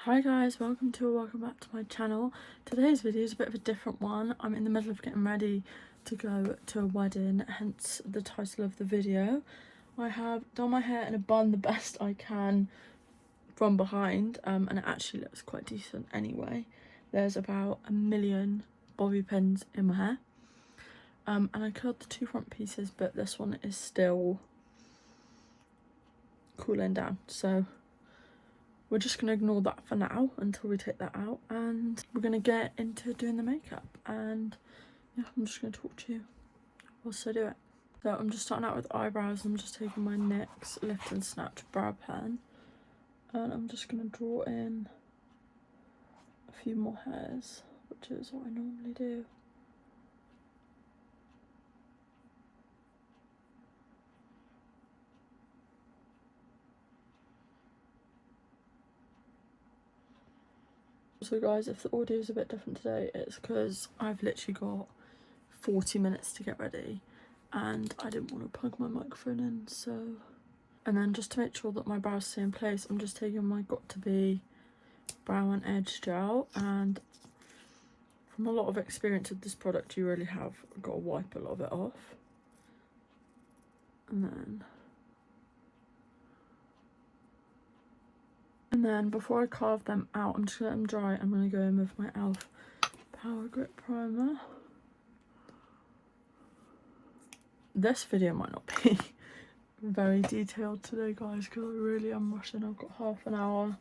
Hi guys, welcome back to my channel. Today's video is a bit of a different one. I'm in the middle of getting ready to go to a wedding, hence the title of the video. I have done my hair in a bun the best I can from behind, and it actually looks quite decent anyway. There's about a million bobby pins in my hair, and I curled the two front pieces, but this one is still cooling down, so we're just going to ignore that for now until we take that out, and we're going to get into doing the makeup. And yeah, I'm just going to talk to you whilst I do it. So I'm just starting out with eyebrows. I'm just taking my NYX Lift and Snatch brow pen, and I'm just going to draw in a few more hairs, which is what I normally do. So guys, if the audio is a bit different today, it's because I've literally got 40 minutes to get ready and I didn't want to plug my microphone in, so. And then just to make sure that my brows stay in place, I'm just taking my Got2b Brow and Edge gel, and from a lot of experience with this product, you really have got to wipe a lot of it off. And then before I carve them out, I'm just going to let them dry. I'm going to go in with my e.l.f. Power Grip Primer. This video might not be very detailed today, guys, because I really am rushing. I've got half an hour.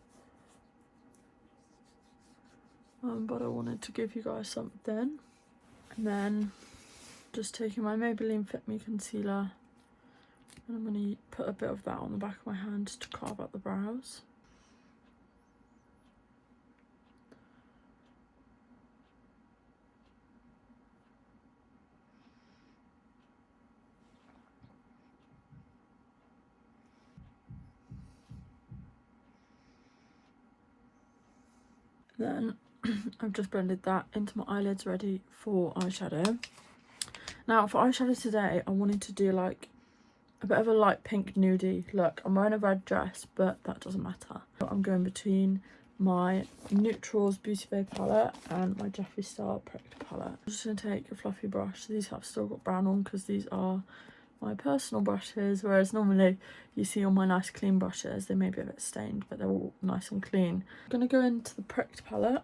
But I wanted to give you guys something. And then just taking my Maybelline Fit Me concealer, and I'm going to put a bit of that on the back of my hand to carve out the brows. Then I've just blended that into my eyelids, ready for eyeshadow. Now for eyeshadow today, I wanted to do like a bit of a light pink nudie look. I'm wearing a red dress, but that doesn't matter. I'm going between my Neutrals Beauty Bay palette and my Jeffree Star Pricked palette. I'm just going to take a fluffy brush. These have still got brown on because these are my personal brushes, whereas normally you see all my nice clean brushes, they may be a bit stained, but they're all nice and clean. I'm going to go into the Pricked palette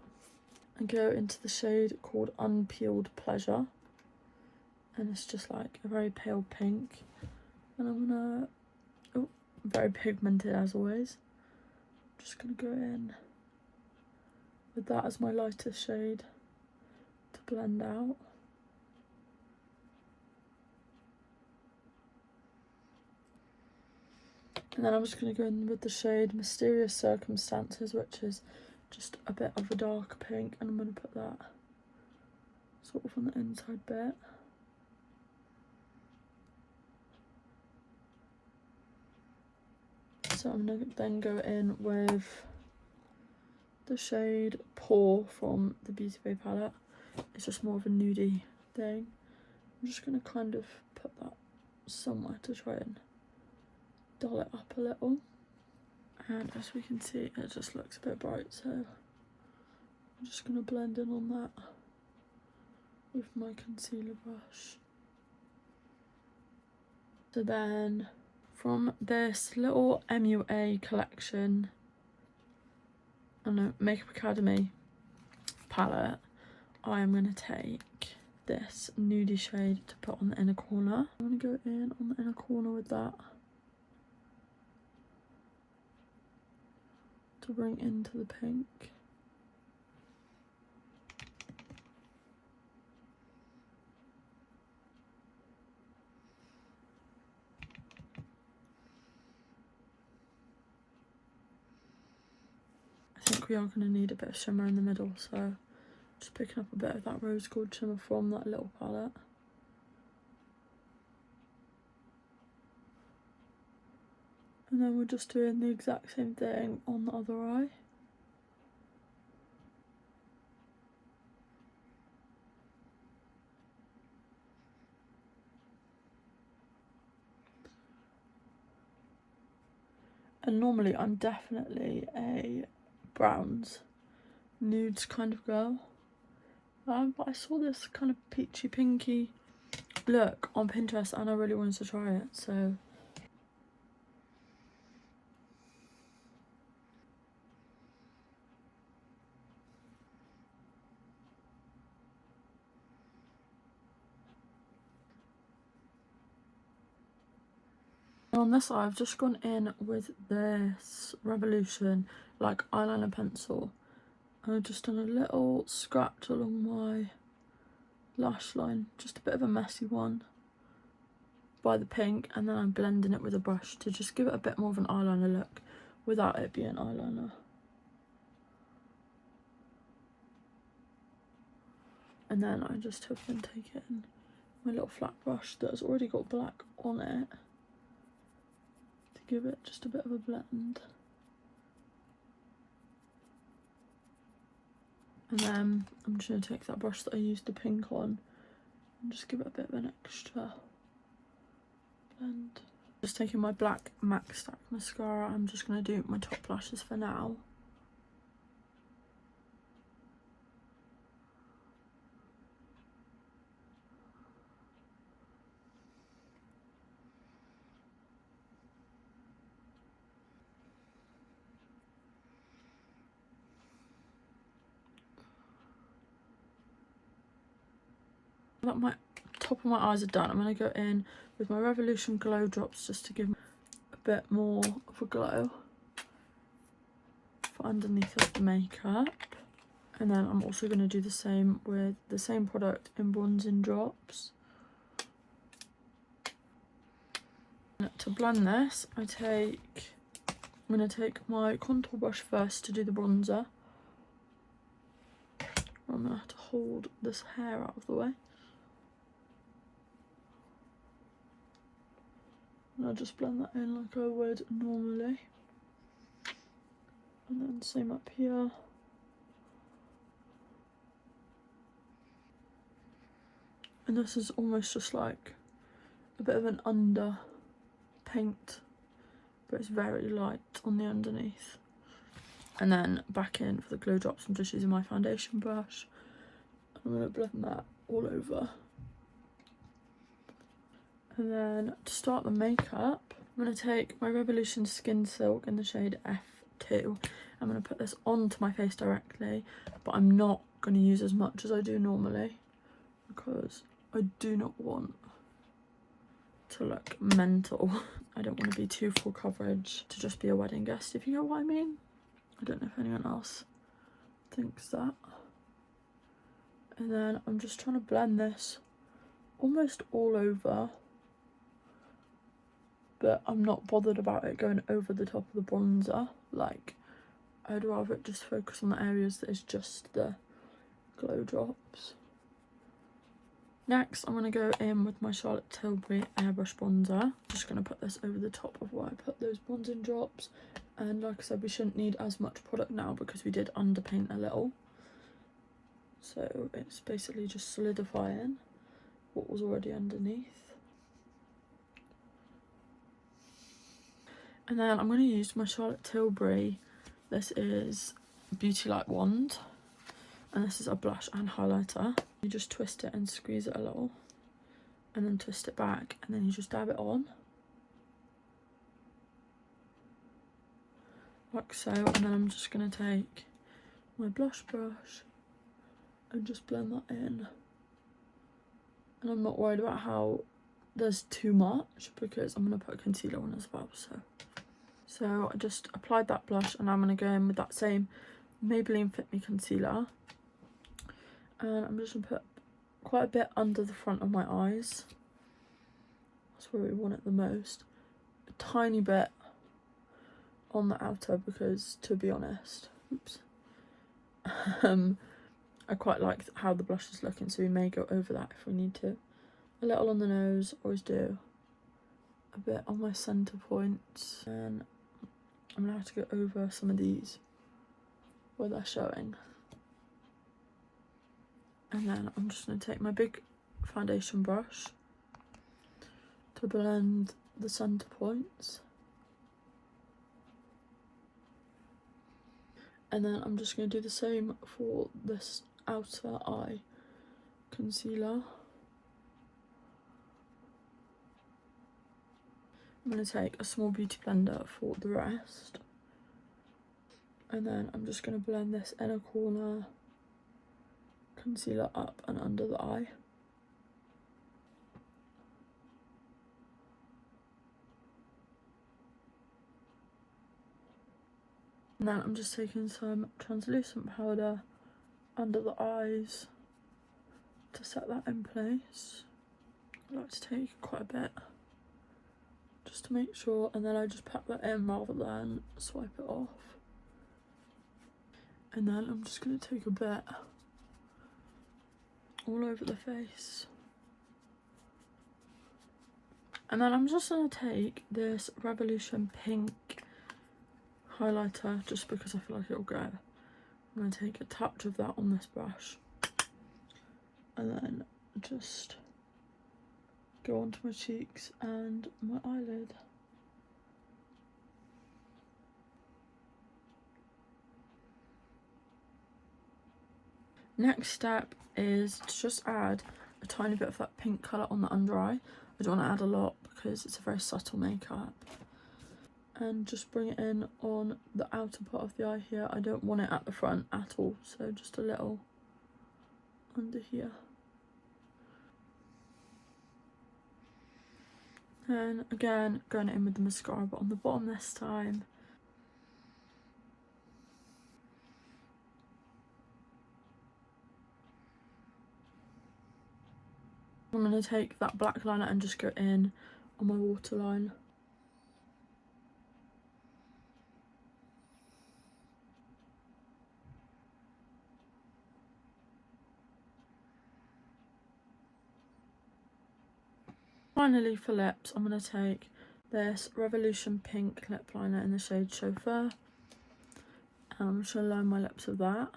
and go into the shade called Unpeeled Pleasure, and it's just like a very pale pink, and I'm gonna, oh, very pigmented as always, I'm just gonna go in with that as my lightest shade to blend out. And then I'm just going to go in with the shade Mysterious Circumstances, which is just a bit of a darker pink, and I'm going to put that sort of on the inside bit. So I'm going to then go in with the shade Pour from the Beauty Bay palette. It's just more of a nudie thing. I'm just going to kind of put that somewhere to try and dull it up a little, and as we can see, it just looks a bit bright, so I'm just going to blend in on that with my concealer brush. So then from this little MUA collection, I know, Makeup Academy palette, I am going to take this nudie shade to put on the inner corner. I'm going to go in on the inner corner with that to bring into the pink. I think we are going to need a bit of shimmer in the middle, so just picking up a bit of that rose gold shimmer from that little palette. And then we're just doing the exact same thing on the other eye. And normally I'm definitely a browns, nudes kind of girl. But I saw this kind of peachy pinky look on Pinterest and I really wanted to try it, so. On this side, I've just gone in with this Revolution like eyeliner pencil, and I've just done a little scratch along my lash line, just a bit of a messy one by the pink, and then I'm blending it with a brush to just give it a bit more of an eyeliner look without it being eyeliner. And then I just have been taking my little flat brush that has already got black on it to give it just a bit of a blend. And then I'm just going to take that brush that I used the pink on and just give it a bit of an extra blend. Just taking my black MAC Stack mascara, I'm just going to do my top lashes for now. Now that my top of my eyes are done, I'm going to go in with my Revolution Glow Drops just to give a bit more of a glow for underneath of the makeup. And then I'm also going to do the same with the same product in Bronzing Drops. And to blend this, I'm going to take my contour brush first to do the bronzer. I'm going to have to hold this hair out of the way. And I'll just blend that in like I would normally. And then same up here. And this is almost just like a bit of an under paint, but it's very light on the underneath. And then back in for the glow drops, I'm just using my foundation brush. I'm going to blend that all over. And then to start the makeup, I'm going to take my Revolution Skin Silk in the shade F2. I'm going to put this onto my face directly, but I'm not going to use as much as I do normally because I do not want to look mental. I don't want to be too full coverage to just be a wedding guest, if you know what I mean. I don't know if anyone else thinks that. And then I'm just trying to blend this almost all over, but I'm not bothered about it going over the top of the bronzer. Like, I'd rather it just focus on the areas that is just the glow drops. Next, I'm going to go in with my Charlotte Tilbury Airbrush Bronzer. Just going to put this over the top of where I put those bronzing drops. And like I said, we shouldn't need as much product now because we did underpaint a little. So it's basically just solidifying what was already underneath. And then I'm going to use my Charlotte Tilbury. This is Beauty Light Wand. And this is a blush and highlighter. You just twist it and squeeze it a little. And then twist it back. And then you just dab it on. Like so. And then I'm just going to take my blush brush and just blend that in. And I'm not worried about how there's too much because I'm going to put a concealer on as well. So I just applied that blush and I'm going to go in with that same Maybelline Fit Me concealer. And I'm just going to put quite a bit under the front of my eyes. That's where we want it the most. A tiny bit on the outer because, to be honest, I quite like how the blush is looking, so we may go over that if we need to. A little on the nose, always do. A bit on my centre points. And I'm going to have to go over some of these where they're showing. And then I'm just going to take my big foundation brush to blend the centre points. And then I'm just going to do the same for this outer eye concealer. I'm going to take a small beauty blender for the rest. And then I'm just going to blend this inner corner concealer up and under the eye. And then I'm just taking some translucent powder under the eyes to set that in place. I like to take quite a bit just to make sure, and then I just pack that in rather than swipe it off. And then I'm just going to take a bit all over the face. And then I'm just going to take this Revolution pink highlighter just because I feel like it'll go. I'm going to take a touch of that on this brush and then just go onto my cheeks and my eyelid. Next step is to just add a tiny bit of that pink colour on the under eye. I don't want to add a lot because it's a very subtle makeup. And just bring it in on the outer part of the eye here. I don't want it at the front at all, so just a little under here. And again, going in with the mascara, but on the bottom this time. I'm going to take that black liner and just go in on my waterline. Finally for lips, I'm going to take this Revolution pink lip liner in the shade Chauffeur. And I'm just going to line my lips with that.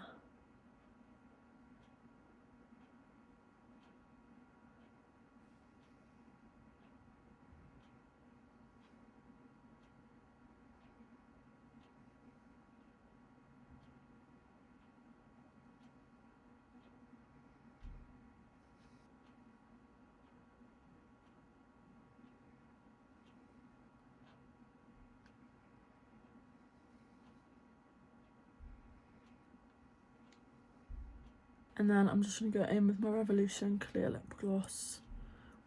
And then I'm just going to go in with my Revolution clear lip gloss,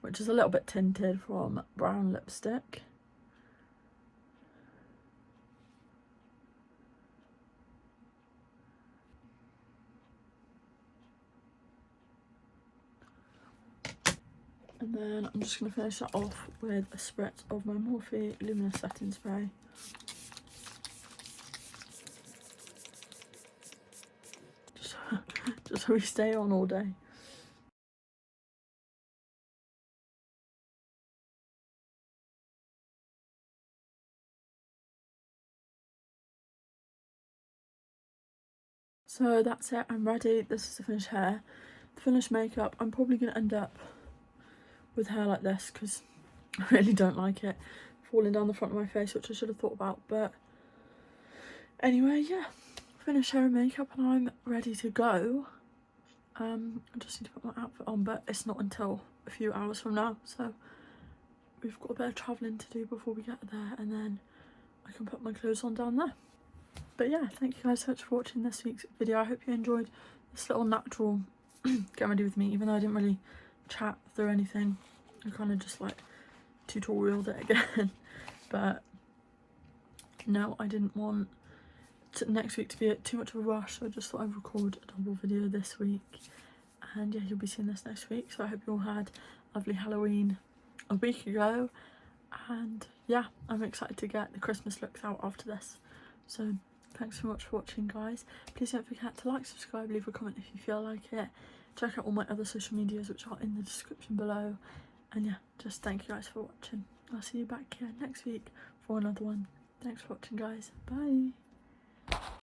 which is a little bit tinted from brown lipstick. And then I'm just going to finish that off with a spritz of my Morphe Luminous Setting Spray. Just so we stay on all day. So that's it, I'm ready. This is the finished hair. The finished makeup, I'm probably going to end up with hair like this because I really don't like it falling down the front of my face, which I should have thought about. But anyway, yeah, finished hair and makeup and I'm ready to go. I just need to put my outfit on, but it's not until a few hours from now, so we've got a bit of travelling to do before we get there, and then I can put my clothes on down there. But yeah, thank you guys so much for watching this week's video. I hope you enjoyed this little natural get ready with me, even though I didn't really chat through anything. I kind of just like tutorialed it again. But no, I didn't want next week to be too much of a rush, so I just thought I'd record a double video this week. And yeah, you'll be seeing this next week, so I hope you all had a lovely Halloween a week ago. And yeah, I'm excited to get the Christmas looks out after this. So thanks so much for watching, guys. Please don't forget to like, subscribe, leave a comment if you feel like it. Check out all my other social medias, which are in the description below. And yeah, just thank you guys for watching. I'll see you back here next week for another one. Thanks for watching, guys. Bye.